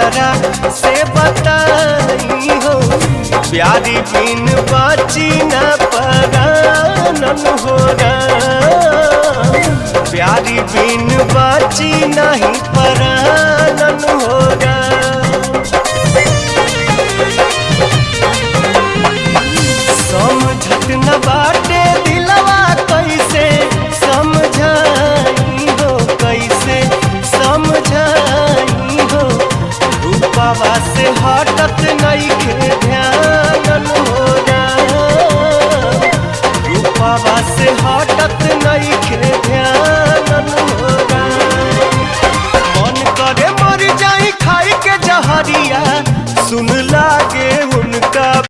केकरा से बताई हो, प्यारी बिन बाची न परानन हो राम, प्यारी बिन बाची नहीं परानन हो राम। समझत न